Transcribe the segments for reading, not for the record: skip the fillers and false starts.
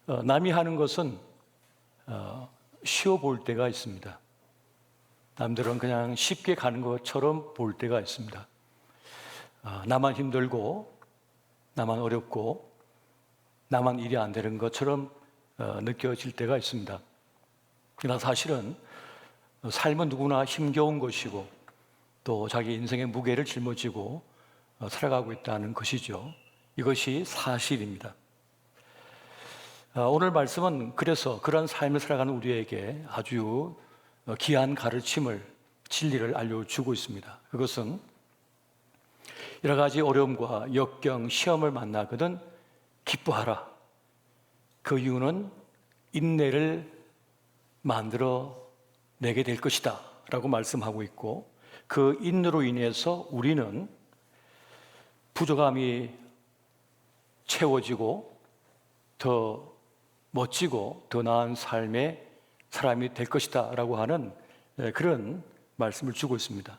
남이 하는 것은 쉬워 보일 때가 있습니다. 남들은 그냥 쉽게 가는 것처럼 보일 때가 있습니다. 나만 힘들고 나만 어렵고 나만 일이 안 되는 것처럼 느껴질 때가 있습니다. 그러나 사실은 삶은 누구나 힘겨운 것이고 또 자기 인생의 무게를 짊어지고 살아가고 있다는 것이죠. 이것이 사실입니다. 오늘 말씀은 그래서 그런 삶을 살아가는 우리에게 아주 귀한 가르침을, 진리를 알려주고 있습니다. 그것은 여러 가지 어려움과 역경, 시험을 만나거든 기뻐하라. 그 이유는 인내를 만들어 내게 될 것이다 라고 말씀하고 있고, 그 인내로 인해서 우리는 부족함이 채워지고 더 멋지고 더 나은 삶의 사람이 될 것이다 라고 하는 그런 말씀을 주고 있습니다.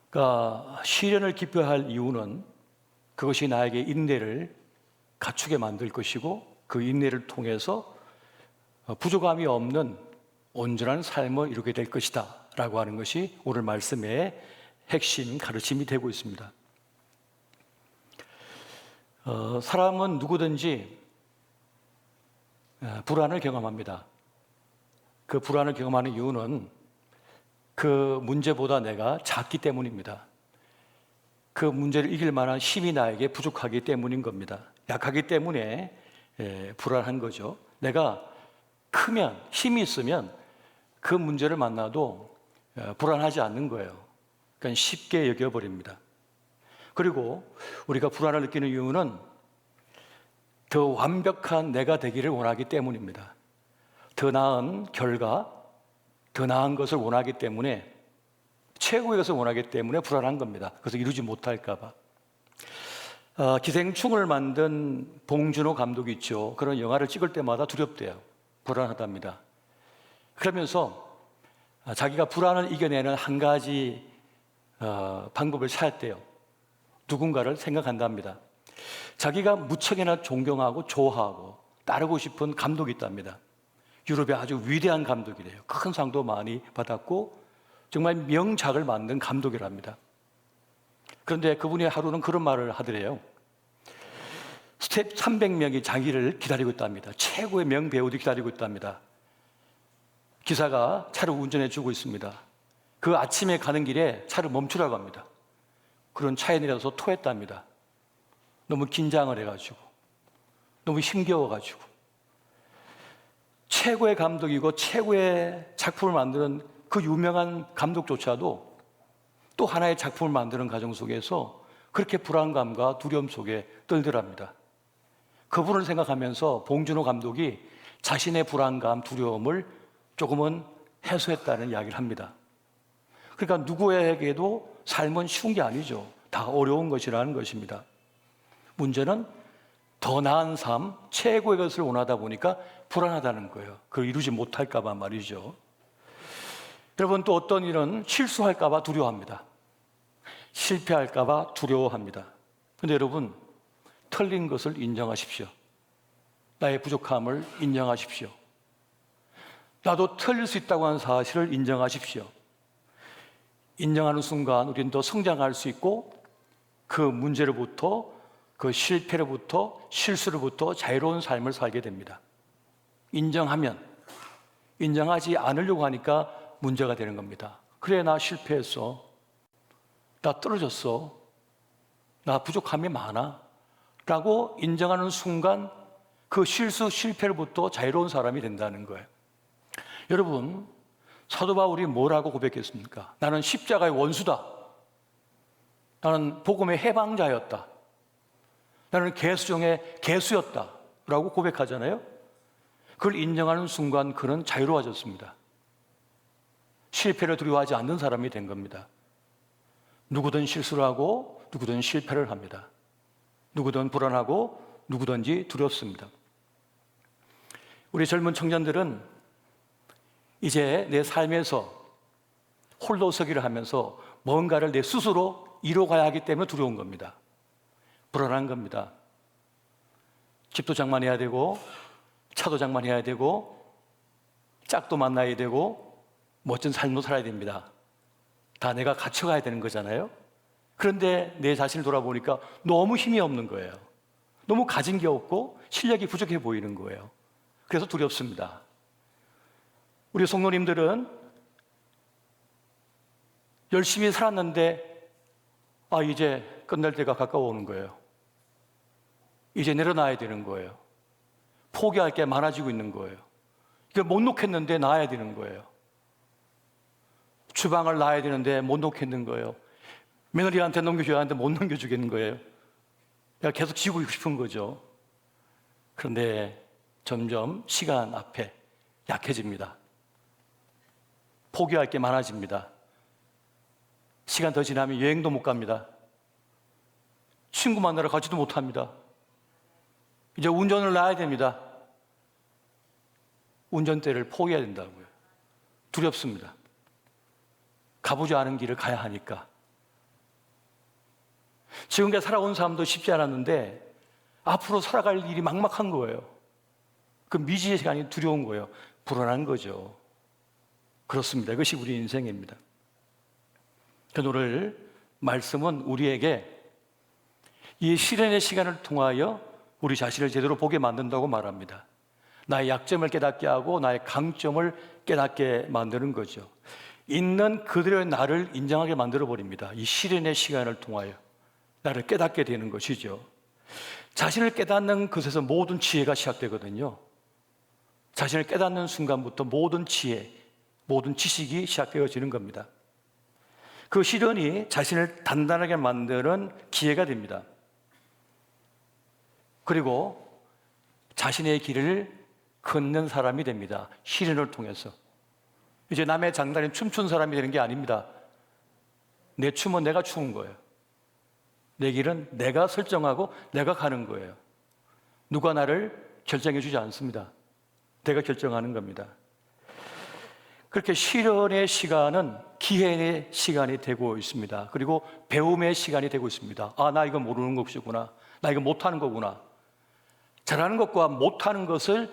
그러니까 시련을 기뻐할 이유는 그것이 나에게 인내를 갖추게 만들 것이고 그 인내를 통해서 부족함이 없는 온전한 삶을 이루게 될 것이다 라고 하는 것이 오늘 말씀의 핵심 가르침이 되고 있습니다. 사람은 누구든지 불안을 경험합니다. 그 불안을 경험하는 이유는 그 문제보다 내가 작기 때문입니다. 그 문제를 이길 만한 힘이 나에게 부족하기 때문인 겁니다. 약하기 때문에 불안한 거죠. 내가 크면, 힘이 있으면 그 문제를 만나도 불안하지 않는 거예요. 그러니까 쉽게 여겨버립니다. 그리고 우리가 불안을 느끼는 이유는 더 완벽한 내가 되기를 원하기 때문입니다. 더 나은 결과, 더 나은 것을 원하기 때문에, 최고의 것을 원하기 때문에 불안한 겁니다. 그래서 이루지 못할까 봐. 기생충을 만든 봉준호 감독이 있죠. 그런 영화를 찍을 때마다 두렵대요. 불안하답니다. 그러면서 자기가 불안을 이겨내는 한 가지 방법을 찾았대요. 누군가를 생각한답니다. 자기가 무척이나 존경하고 좋아하고 따르고 싶은 감독이 있답니다. 유럽의 아주 위대한 감독이래요. 큰 상도 많이 받았고 정말 명작을 만든 감독이랍니다. 그런데 그분이 하루는 그런 말을 하더래요. 스텝 300명이 자기를 기다리고 있답니다. 최고의 명배우들이 기다리고 있답니다. 기사가 차를 운전해 주고 있습니다. 그 아침에 가는 길에 차를 멈추라고 합니다. 그런 차에 내려서 토했답니다. 너무 긴장을 해가지고, 너무 힘겨워가지고. 최고의 감독이고 최고의 작품을 만드는 그 유명한 감독조차도 또 하나의 작품을 만드는 과정 속에서 그렇게 불안감과 두려움 속에 떨더랍니다. 그분을 생각하면서 봉준호 감독이 자신의 불안감, 두려움을 조금은 해소했다는 이야기를 합니다. 그러니까 누구에게도 삶은 쉬운 게 아니죠. 다 어려운 것이라는 것입니다. 문제는 더 나은 삶, 최고의 것을 원하다 보니까 불안하다는 거예요. 그걸 이루지 못할까 봐 말이죠. 여러분, 또 어떤 일은 실수할까 봐 두려워합니다. 실패할까 봐 두려워합니다. 그런데 여러분, 틀린 것을 인정하십시오. 나의 부족함을 인정하십시오. 나도 틀릴 수 있다고 하는 사실을 인정하십시오. 인정하는 순간 우리는 더 성장할 수 있고 그 문제로부터, 그 실패로부터, 실수로부터 자유로운 삶을 살게 됩니다. 인정하면, 인정하지 않으려고 하니까 문제가 되는 겁니다. 그래, 나 실패했어. 나 떨어졌어. 나 부족함이 많아. 라고 인정하는 순간 그 실수, 실패로부터 자유로운 사람이 된다는 거예요. 여러분, 사도 바울이 뭐라고 고백했습니까? 나는 십자가의 원수다. 나는 복음의 해방자였다. 나는 개수 중에 개수였다. 라고 고백하잖아요. 그걸 인정하는 순간 그는 자유로워졌습니다. 실패를 두려워하지 않는 사람이 된 겁니다. 누구든 실수를 하고 누구든 실패를 합니다. 누구든 불안하고 누구든지 두렵습니다. 우리 젊은 청년들은 이제 내 삶에서 홀로 서기를 하면서 뭔가를 내 스스로 이뤄가야 하기 때문에 두려운 겁니다. 불안한 겁니다. 집도 장만해야 되고 차도 장만해야 되고 짝도 만나야 되고 멋진 삶도 살아야 됩니다. 다 내가 갖춰가야 되는 거잖아요. 그런데 내 자신을 돌아보니까 너무 힘이 없는 거예요. 너무 가진 게 없고 실력이 부족해 보이는 거예요. 그래서 두렵습니다. 우리 성도님들은 열심히 살았는데 이제 끝날 때가 가까워 오는 거예요. 이제 내려놔야 되는 거예요. 포기할 게 많아지고 있는 거예요. 이걸 못 놓겠는데 놔야 되는 거예요. 주방을 놔야 되는데 못 놓겠는 거예요. 며느리한테 넘겨줘야 하는데 못 넘겨주겠는 거예요. 내가 계속 지고 싶은 거죠. 그런데 점점 시간 앞에 약해집니다. 포기할 게 많아집니다. 시간 더 지나면 여행도 못 갑니다. 친구 만나러 가지도 못합니다. 이제 운전을 놔야 됩니다. 운전대를 포기해야 된다고요. 두렵습니다. 가보지 않은 길을 가야 하니까. 지금까지 살아온 사람도 쉽지 않았는데 앞으로 살아갈 일이 막막한 거예요. 그 미지의 시간이 두려운 거예요. 불안한 거죠. 그렇습니다. 이것이 우리 인생입니다. 오늘 말씀은 우리에게 이 시련의 시간을 통하여 우리 자신을 제대로 보게 만든다고 말합니다. 나의 약점을 깨닫게 하고 나의 강점을 깨닫게 만드는 거죠. 있는 그대로의 나를 인정하게 만들어 버립니다. 이 시련의 시간을 통하여 나를 깨닫게 되는 것이죠. 자신을 깨닫는 것에서 모든 지혜가 시작되거든요. 자신을 깨닫는 순간부터 모든 지혜, 모든 지식이 시작되어지는 겁니다. 그 시련이 자신을 단단하게 만드는 기회가 됩니다. 그리고 자신의 길을 걷는 사람이 됩니다. 시련을 통해서. 이제 남의 장단에 춤춘 사람이 되는 게 아닙니다. 내 춤은 내가 추는 거예요. 내 길은 내가 설정하고 내가 가는 거예요. 누가 나를 결정해 주지 않습니다. 내가 결정하는 겁니다. 그렇게 시련의 시간은 기회의 시간이 되고 있습니다. 그리고 배움의 시간이 되고 있습니다. 나 이거 모르는 것이구나. 나 이거 못하는 거구나. 잘하는 것과 못하는 것을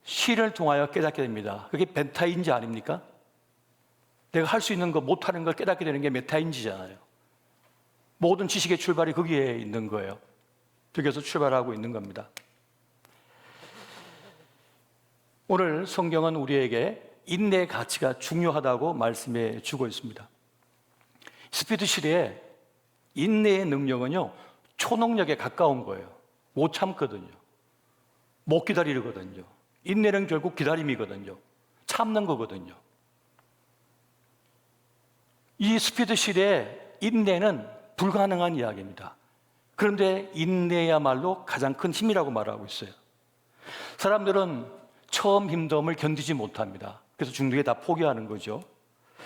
시련을 통하여 깨닫게 됩니다. 그게 메타인지 아닙니까? 내가 할 수 있는 것, 못하는 걸 깨닫게 되는 게 메타인지잖아요. 모든 지식의 출발이 거기에 있는 거예요. 여기서 출발하고 있는 겁니다. 오늘 성경은 우리에게 인내의 가치가 중요하다고 말씀해 주고 있습니다. 스피드 시대에 인내의 능력은요, 초능력에 가까운 거예요. 못 참거든요. 못 기다리거든요. 인내는 결국 기다림이거든요. 참는 거거든요. 이 스피드 시대에 인내는 불가능한 이야기입니다. 그런데 인내야말로 가장 큰 힘이라고 말하고 있어요. 사람들은 처음 힘듦을 견디지 못합니다. 그래서 중도에 다 포기하는 거죠.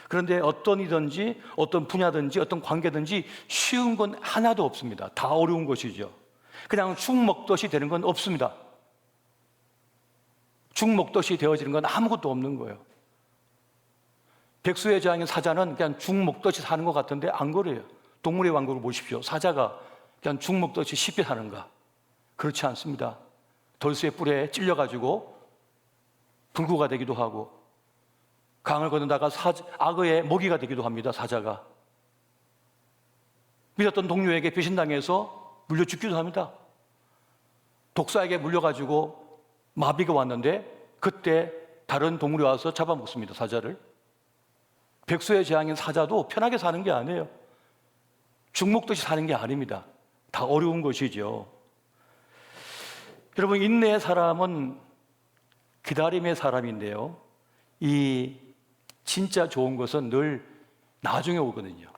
그런데 어떤 이든지 어떤 분야든지 어떤 관계든지 쉬운 건 하나도 없습니다. 다 어려운 것이죠. 그냥 죽 먹듯이 되는 건 없습니다. 죽 먹듯이 되어지는 건 아무것도 없는 거예요. 백수의 제왕인 사자는 그냥 죽 먹듯이 사는 것 같은데 안 그래요. 동물의 왕국을 보십시오. 사자가 그냥 죽 먹듯이 쉽게 사는가? 그렇지 않습니다. 돌쇠 뿔에 찔려가지고 불구가 되기도 하고 강을 건너다가 악어의 먹이가 되기도 합니다. 사자가 믿었던 동료에게 배신당해서 물려 죽기도 합니다. 독사에게 물려가지고 마비가 왔는데 그때 다른 동물이 와서 잡아먹습니다. 사자를. 백수의 재앙인 사자도 편하게 사는 게 아니에요. 죽 먹듯이 사는 게 아닙니다. 다 어려운 것이죠. 여러분, 인내의 사람은 기다림의 사람인데요, 이 진짜 좋은 것은 늘 나중에 오거든요.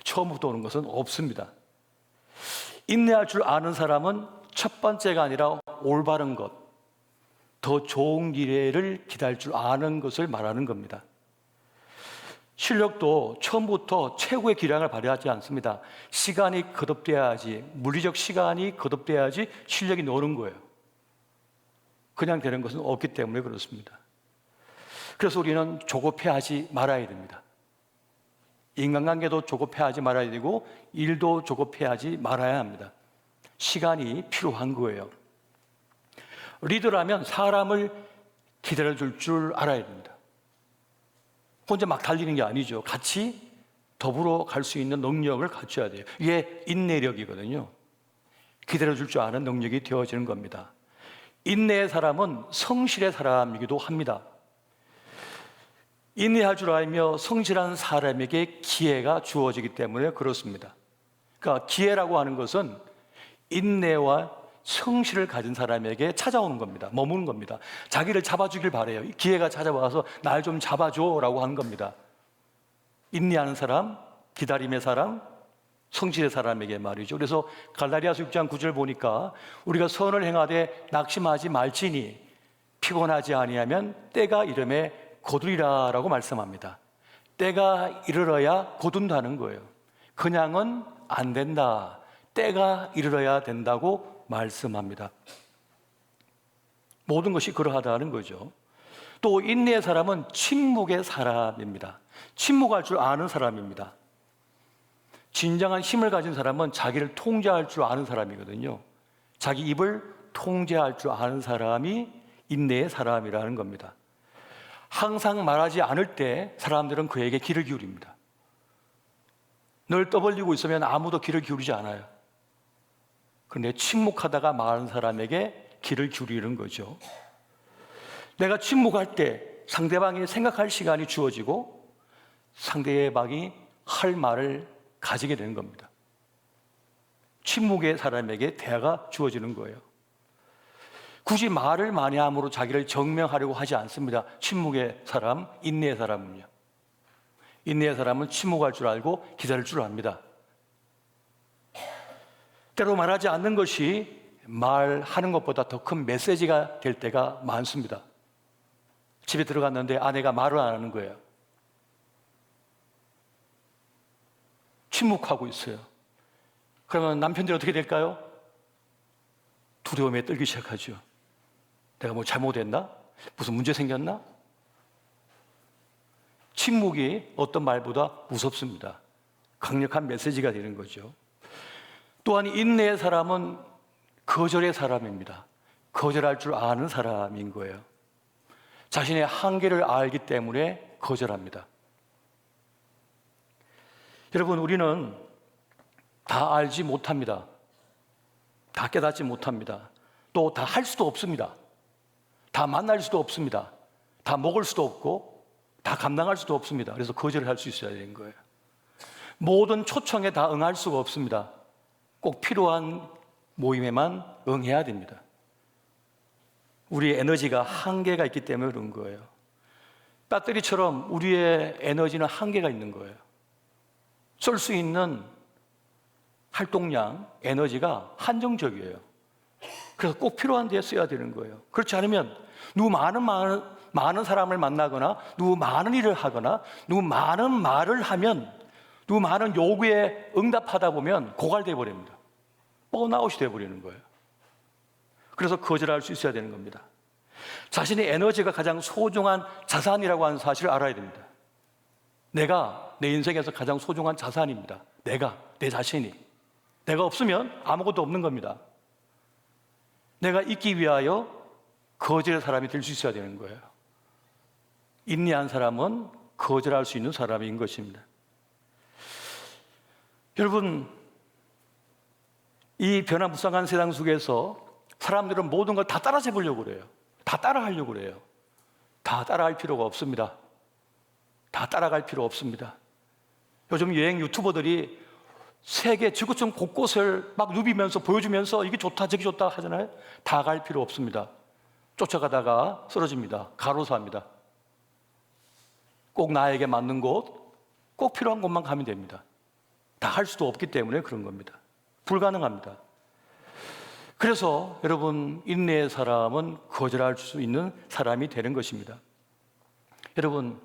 처음부터 오는 것은 없습니다. 인내할 줄 아는 사람은 첫 번째가 아니라 올바른 것, 더 좋은 기회를 기다릴 줄 아는 것을 말하는 겁니다. 실력도 처음부터 최고의 기량을 발휘하지 않습니다. 시간이 거듭돼야지, 물리적 시간이 거듭돼야지 실력이 노는 거예요. 그냥 되는 것은 없기 때문에 그렇습니다. 그래서 우리는 조급해하지 말아야 됩니다. 인간관계도 조급해하지 말아야 되고 일도 조급해하지 말아야 합니다. 시간이 필요한 거예요. 리더라면 사람을 기다려줄 줄 알아야 됩니다. 혼자 막 달리는 게 아니죠. 같이 더불어 갈 수 있는 능력을 갖춰야 돼요. 이게 인내력이거든요. 기다려줄 줄 아는 능력이 되어지는 겁니다. 인내의 사람은 성실의 사람이기도 합니다. 인내할 줄 알며 성실한 사람에게 기회가 주어지기 때문에 그렇습니다. 그러니까 기회라고 하는 것은 인내와 성실을 가진 사람에게 찾아오는 겁니다. 머무는 겁니다. 자기를 잡아주길 바래요. 기회가 찾아와서 날 좀 잡아줘라고 하는 겁니다. 인내하는 사람, 기다림의 사람, 성실의 사람에게 말이죠. 그래서 갈라디아서 6장 9절 보니까 우리가 선을 행하되 낙심하지 말지니 피곤하지 아니하면 때가 이름에 거두리라라고 말씀합니다. 때가 이르러야 거둔다는 거예요. 그냥은 안 된다. 때가 이르러야 된다고 말씀합니다. 모든 것이 그러하다는 거죠. 또 인내의 사람은 침묵의 사람입니다. 침묵할 줄 아는 사람입니다. 진정한 힘을 가진 사람은 자기를 통제할 줄 아는 사람이거든요. 자기 입을 통제할 줄 아는 사람이 인내의 사람이라는 겁니다. 항상 말하지 않을 때 사람들은 그에게 귀를 기울입니다. 늘 떠벌리고 있으면 아무도 귀를 기울이지 않아요. 그런데 침묵하다가 말하는 사람에게 귀를 기울이는 거죠. 내가 침묵할 때 상대방이 생각할 시간이 주어지고 상대방이 할 말을 가지게 되는 겁니다. 침묵의 사람에게 대화가 주어지는 거예요. 굳이 말을 많이 함으로 자기를 증명하려고 하지 않습니다. 침묵의 사람, 인내의 사람은요. 인내의 사람은 침묵할 줄 알고 기다릴 줄 압니다. 때로 말하지 않는 것이 말하는 것보다 더 큰 메시지가 될 때가 많습니다. 집에 들어갔는데 아내가 말을 안 하는 거예요. 침묵하고 있어요. 그러면 남편들이 어떻게 될까요? 두려움에 떨기 시작하죠. 내가 뭐 잘못했나? 무슨 문제 생겼나? 침묵이 어떤 말보다 무섭습니다. 강력한 메시지가 되는 거죠. 또한 인내의 사람은 거절의 사람입니다. 거절할 줄 아는 사람인 거예요. 자신의 한계를 알기 때문에 거절합니다. 여러분, 우리는 다 알지 못합니다. 다 깨닫지 못합니다. 또 다 할 수도 없습니다. 다 만날 수도 없습니다. 다 먹을 수도 없고 다 감당할 수도 없습니다. 그래서 거절을 할 수 있어야 되는 거예요. 모든 초청에 다 응할 수가 없습니다. 꼭 필요한 모임에만 응해야 됩니다. 우리의 에너지가 한계가 있기 때문에 그런 거예요. 배터리처럼 우리의 에너지는 한계가 있는 거예요. 쓸 수 있는 활동량, 에너지가 한정적이에요. 그래서 꼭 필요한 데에 써야 되는 거예요. 그렇지 않으면 누구 많은 사람을 만나거나 누구 많은 일을 하거나 누구 많은 말을 하면 누구 많은 요구에 응답하다 보면 고갈돼 버립니다. 번아웃이 돼버리는 거예요. 그래서 거절할 수 있어야 되는 겁니다. 자신의 에너지가 가장 소중한 자산이라고 하는 사실을 알아야 됩니다. 내가 내 인생에서 가장 소중한 자산입니다. 내 자신이. 내가 없으면 아무것도 없는 겁니다. 내가 있기 위하여 거절의 사람이 될 수 있어야 되는 거예요. 인내한 사람은 거절할 수 있는 사람인 것입니다. 여러분, 이 변화무쌍한 세상 속에서 사람들은 모든 걸 다 따라해 보려고 그래요. 다 따라하려고 그래요. 다 따라할 필요가 없습니다. 다 따라갈 필요 없습니다. 요즘 여행 유튜버들이 세계 지구촌 곳곳을 막 누비면서 보여주면서 이게 좋다 저게 좋다 하잖아요. 다 갈 필요 없습니다. 쫓아가다가 쓰러집니다. 가로사합니다. 꼭 나에게 맞는 곳, 꼭 필요한 곳만 가면 됩니다. 다 할 수도 없기 때문에 그런 겁니다. 불가능합니다. 그래서 여러분, 인내의 사람은 거절할 수 있는 사람이 되는 것입니다. 여러분,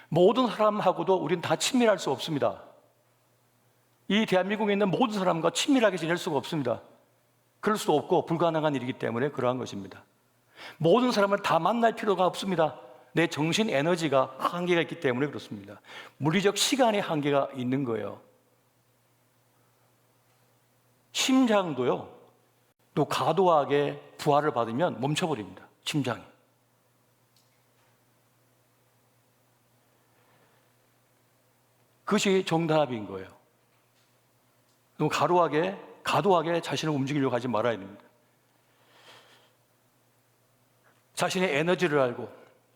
모든 사람하고도 우리는 다 친밀할 수 없습니다. 이 대한민국에 있는 모든 사람과 친밀하게 지낼 수가 없습니다. 그럴 수도 없고 불가능한 일이기 때문에 그러한 것입니다. 모든 사람을 다 만날 필요가 없습니다. 내 정신 에너지가 한계가 있기 때문에 그렇습니다. 물리적 시간의 한계가 있는 거예요. 심장도요, 또 과도하게 부하를 받으면 멈춰버립니다. 심장이. 그것이 정답인 거예요. 너무 과도하게 자신을 움직이려고 하지 말아야 됩니다. 자신의 에너지를 알고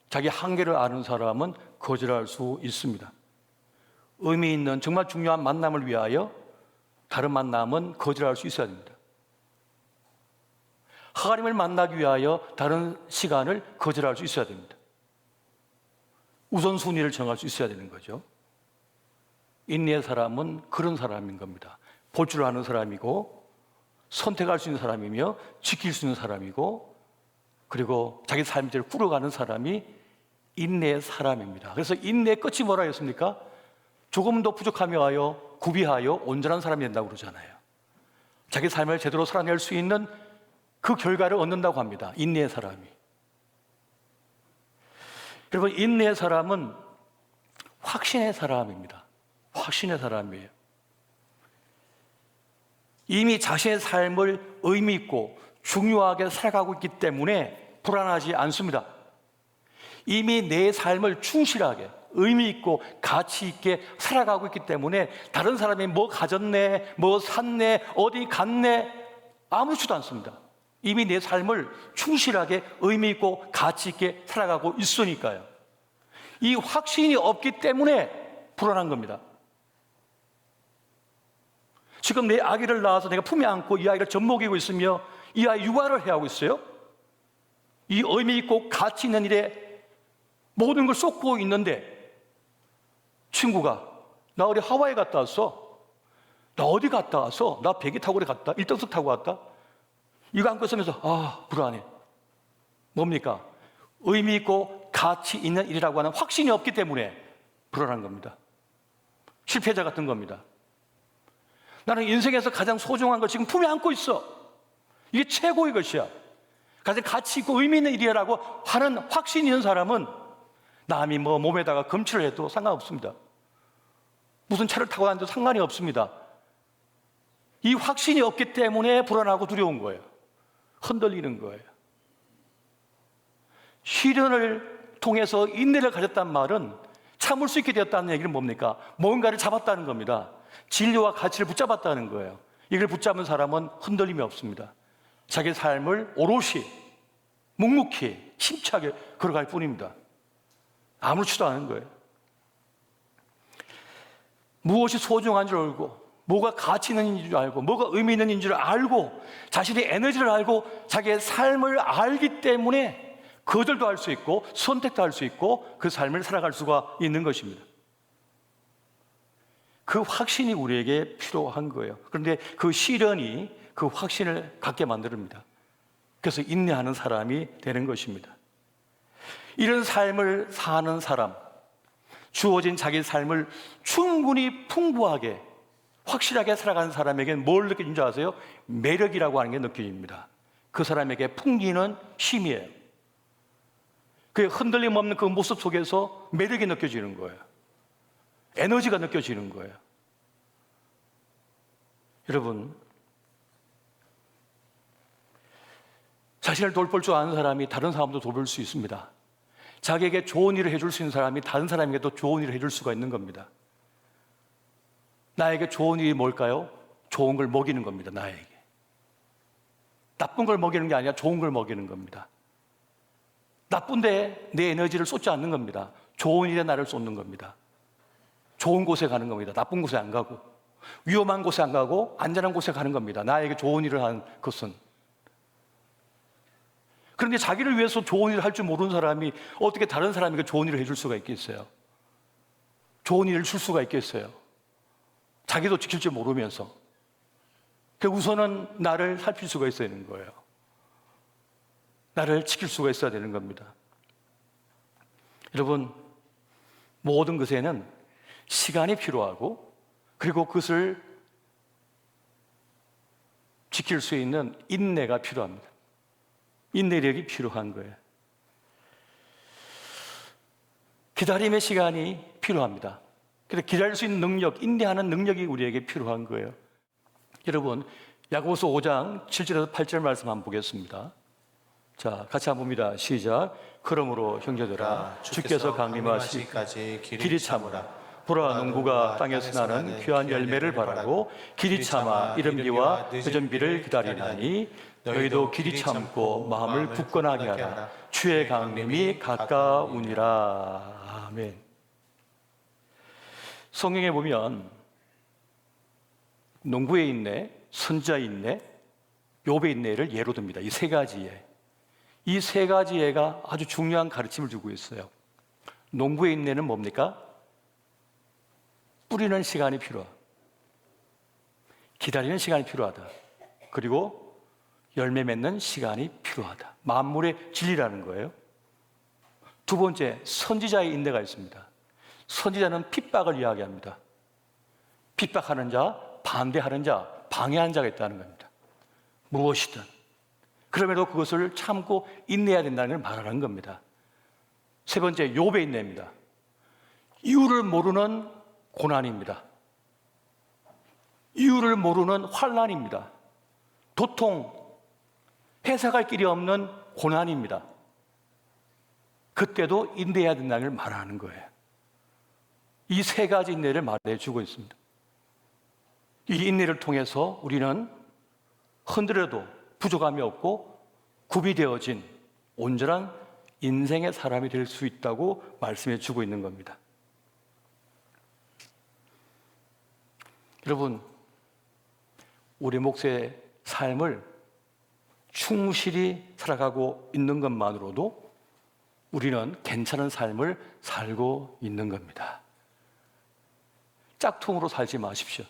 자기 한계를 아는 사람은 거절할 수 있습니다. 의미 있는 정말 중요한 만남을 위하여 다른 만남은 거절할 수 있어야 됩니다. 하나님을 만나기 위하여 다른 시간을 거절할 수 있어야 됩니다. 우선순위를 정할 수 있어야 되는 거죠. 인내의 사람은 그런 사람인 겁니다. 볼 줄 아는 사람이고 선택할 수 있는 사람이며 지킬 수 있는 사람이고 그리고 자기 삶을 꾸려가는 사람이 인내의 사람입니다. 그래서 인내의 끝이 뭐라 했습니까? 조금 더 부족함에 하여 구비하여 온전한 사람이 된다고 그러잖아요. 자기 삶을 제대로 살아낼 수 있는 그 결과를 얻는다고 합니다. 인내의 사람이. 여러분, 인내의 사람은 확신의 사람입니다. 확신의 사람이에요. 이미 자신의 삶을 의미 있고 중요하게 살아가고 있기 때문에 불안하지 않습니다. 이미 내 삶을 충실하게 의미 있고 가치 있게 살아가고 있기 때문에 다른 사람이 뭐 가졌네, 뭐 샀네, 어디 갔네 아무렇지도 않습니다. 이미 내 삶을 충실하게 의미 있고 가치 있게 살아가고 있으니까요. 이 확신이 없기 때문에 불안한 겁니다. 지금 내 아기를 낳아서 내가 품에 안고 이 아이를 젖먹이고 있으며 이 아이 육아를 해야 하고 있어요. 이 의미 있고 가치 있는 일에 모든 걸 쏟고 있는데 친구가 나 어디 하와이 갔다 왔어. 나 어디 갔다 왔어. 나 비행기 타고 갔다. 1등석 타고 왔다. 이거 안고 있으면서 불안해. 뭡니까? 의미 있고 가치 있는 일이라고 하는 확신이 없기 때문에 불안한 겁니다. 실패자 같은 겁니다. 나는 인생에서 가장 소중한 걸 지금 품에 안고 있어. 이게 최고의 것이야. 가장 가치 있고 의미 있는 일이라고 하는 확신이 있는 사람은 남이 뭐 몸에다가 검칠을 해도 상관없습니다. 무슨 차를 타고 다녀도 상관이 없습니다. 이 확신이 없기 때문에 불안하고 두려운 거예요. 흔들리는 거예요. 시련을 통해서 인내를 가졌단 말은 참을 수 있게 되었다는 얘기는 뭡니까? 뭔가를 잡았다는 겁니다. 진리와 가치를 붙잡았다는 거예요. 이걸 붙잡은 사람은 흔들림이 없습니다. 자기 삶을 오롯이 묵묵히 힘차게 걸어갈 뿐입니다. 아무렇지도 않은 거예요. 무엇이 소중한 줄 알고 뭐가 가치 있는 줄 알고 뭐가 의미 있는 줄 알고 자신의 에너지를 알고 자기의 삶을 알기 때문에 거절도 할 수 있고 선택도 할 수 있고 그 삶을 살아갈 수가 있는 것입니다. 그 확신이 우리에게 필요한 거예요. 그런데 그 시련이 그 확신을 갖게 만듭니다. 그래서 인내하는 사람이 되는 것입니다. 이런 삶을 사는 사람, 주어진 자기 삶을 충분히 풍부하게 확실하게 살아가는 사람에게는 뭘 느끼는 줄 아세요? 매력이라고 하는 게 느껴집니다. 그 사람에게 풍기는 힘이에요. 그 흔들림 없는 그 모습 속에서 매력이 느껴지는 거예요. 에너지가 느껴지는 거예요. 여러분, 자신을 돌볼 줄 아는 사람이 다른 사람도 돌볼 수 있습니다. 자기에게 좋은 일을 해줄 수 있는 사람이 다른 사람에게도 좋은 일을 해줄 수가 있는 겁니다. 나에게 좋은 일이 뭘까요? 좋은 걸 먹이는 겁니다. 나에게. 나쁜 걸 먹이는 게 아니라 좋은 걸 먹이는 겁니다. 나쁜데 내 에너지를 쏟지 않는 겁니다. 좋은 일에 나를 쏟는 겁니다. 좋은 곳에 가는 겁니다. 나쁜 곳에 안 가고 위험한 곳에 안 가고 안전한 곳에 가는 겁니다. 나에게 좋은 일을 하는 것은. 그런데 자기를 위해서 좋은 일을 할 줄 모르는 사람이 어떻게 다른 사람에게 좋은 일을 해줄 수가 있겠어요? 좋은 일을 줄 수가 있겠어요? 자기도 지킬 줄 모르면서. 우선은 나를 살필 수가 있어야 되는 거예요. 나를 지킬 수가 있어야 되는 겁니다. 여러분, 모든 것에는 시간이 필요하고 그리고 그것을 지킬 수 있는 인내가 필요합니다. 인내력이 필요한 거예요. 기다림의 시간이 필요합니다. 그래서 기다릴 수 있는 능력, 인내하는 능력이 우리에게 필요한 거예요. 여러분, 야고보서 5장 7절에서 8절 말씀 한번 보겠습니다. 자, 같이 한번 봅니다. 시작. 그러므로 형제들아, 주께서 강림하시기까지 길이 참으라. 보라, 농부가 땅에서 나는 귀한 열매를 바라고 길이 참아 이른 비와 늦은 비를 기다리나니 너희도 길이 참고 마음을 굳건하게 하라. 주의 강림이 가까우니라. 아멘. 성경에 보면 농부의 인내, 선지자의 인내, 욥의 인내를 예로 듭니다. 이 세 가지 예. 이 세 가지 예가 아주 중요한 가르침을 주고 있어요. 농부의 인내는 뭡니까? 뿌리는 시간이 필요하다. 기다리는 시간이 필요하다. 그리고 열매 맺는 시간이 필요하다. 만물의 진리라는 거예요. 두 번째, 선지자의 인내가 있습니다. 선지자는 핍박을 이야기합니다. 핍박하는 자, 반대하는 자, 방해하는 자가 있다는 겁니다. 무엇이든. 그럼에도 그것을 참고 인내해야 된다는 걸 말하는 겁니다. 세 번째, 욥의 인내입니다. 이유를 모르는 고난입니다. 이유를 모르는 환난입니다. 도통, 해석할 길이 없는 고난입니다. 그때도 인내해야 된다는 걸 말하는 거예요. 이 세 가지 인내를 말해주고 있습니다. 이 인내를 통해서 우리는 흔들려도 부족함이 없고 구비되어진 온전한 인생의 사람이 될 수 있다고 말씀해 주고 있는 겁니다. 여러분, 우리 몫의 삶을 충실히 살아가고 있는 것만으로도 우리는 괜찮은 삶을 살고 있는 겁니다. 짝퉁으로 살지 마십시오.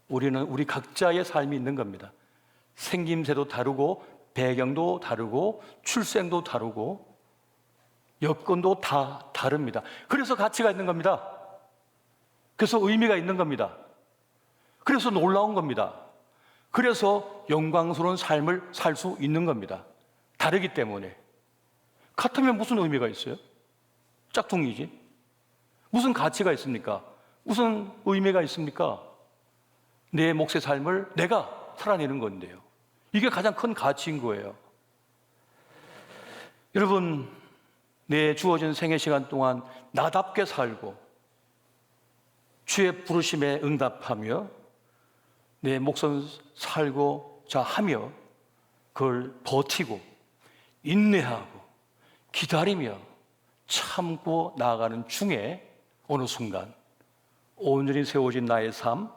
우리는 우리 각자의 삶이 있는 겁니다. 생김새도 다르고 배경도 다르고 출생도 다르고 여건도 다 다릅니다. 그래서 가치가 있는 겁니다. 그래서 의미가 있는 겁니다. 그래서 놀라운 겁니다. 그래서 영광스러운 삶을 살 수 있는 겁니다. 다르기 때문에. 같으면 무슨 의미가 있어요? 짝퉁이지. 무슨 가치가 있습니까? 무슨 의미가 있습니까? 내 몫의 삶을 내가 살아내는 건데요. 이게 가장 큰 가치인 거예요. 여러분, 내 주어진 생애 시간 동안 나답게 살고 주의 부르심에 응답하며 내 몫을 살고자 하며 그걸 버티고 인내하고 기다리며 참고 나아가는 중에 어느 순간 온전히 세워진 나의 삶,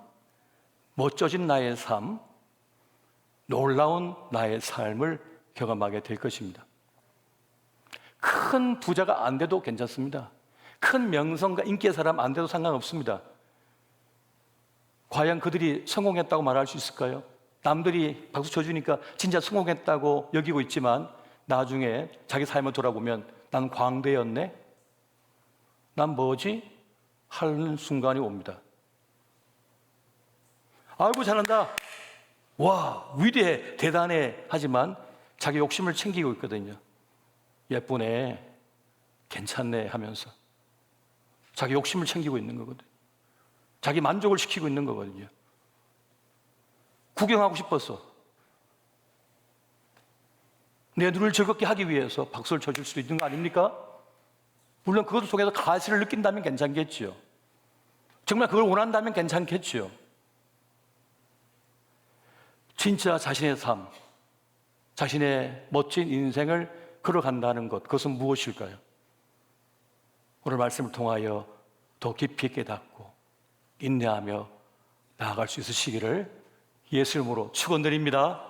멋져진 나의 삶, 놀라운 나의 삶을 경험하게 될 것입니다. 큰 부자가 안 돼도 괜찮습니다. 큰 명성과 인기의 사람 안 돼도 상관없습니다. 과연 그들이 성공했다고 말할 수 있을까요? 남들이 박수 쳐주니까 진짜 성공했다고 여기고 있지만 나중에 자기 삶을 돌아보면 난 광대였네? 난 뭐지? 하는 순간이 옵니다. 아이고 잘한다. 와 위대해 대단해 하지만 자기 욕심을 챙기고 있거든요. 예쁘네 괜찮네 하면서 자기 욕심을 챙기고 있는 거거든요. 자기 만족을 시키고 있는 거거든요. 구경하고 싶었어. 내 눈을 즐겁게 하기 위해서 박수를 쳐줄 수도 있는 거 아닙니까? 물론 그것을 속에서 가시를 느낀다면 괜찮겠지요. 정말 그걸 원한다면 괜찮겠지요. 진짜 자신의 삶, 자신의 멋진 인생을 걸어간다는 것, 그것은 무엇일까요? 오늘 말씀을 통하여 더 깊이 깨닫고 인내하며 나아갈 수 있으시기를 예수 이름으로 축원드립니다.